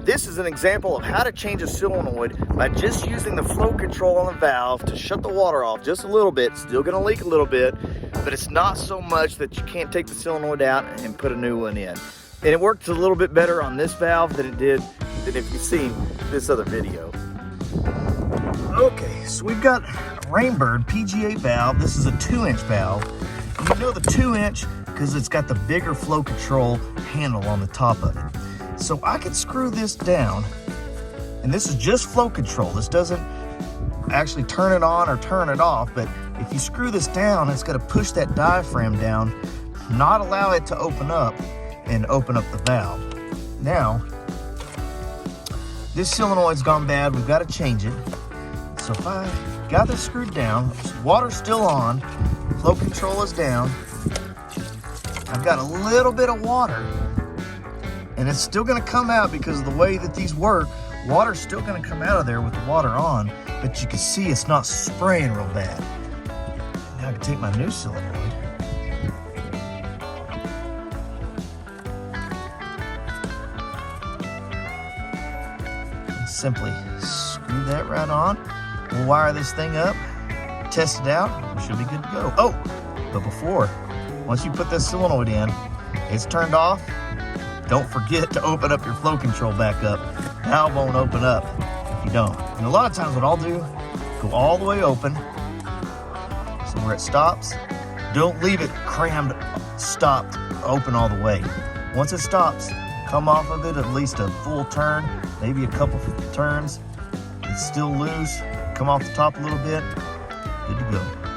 This is an example of how to change a solenoid by just using the flow control on the valve to shut the water off just a little bit. Still gonna leak a little bit, but it's not so much that you can't take the solenoid out and put a new one in. And it works a little bit better on this valve than it did than if you've seen this other video. Okay, so we've got a Rainbird PGA valve. This is a 2-inch valve. And you know the 2-inch because it's got the bigger flow control handle on the top of it. So I could screw this down, and this is just flow control. This doesn't actually turn it on or turn it off, but if you screw this down, it's gonna push that diaphragm down, not allow it to open up, and open up the valve. Now, this solenoid's gone bad, we've gotta change it. So if I got this screwed down, water's still on, flow control is down, I've got a little bit of water, and it's still gonna come out because of the way that these work. Water's still gonna come out of there with the water on, but you can see it's not spraying real bad. Now I can take my new solenoid. And simply screw that right on. We'll wire this thing up, test it out, we should be good to go. Oh, but before, once you put this solenoid in, it's turned off. Don't forget to open up your flow control back up. Valve won't open up if you don't. And a lot of times what I'll do, go all the way open, so where it stops, don't leave it crammed, stopped, open all the way. Once it stops, come off of it at least a full turn, maybe a couple turns. It's still loose, come off the top a little bit, good to go.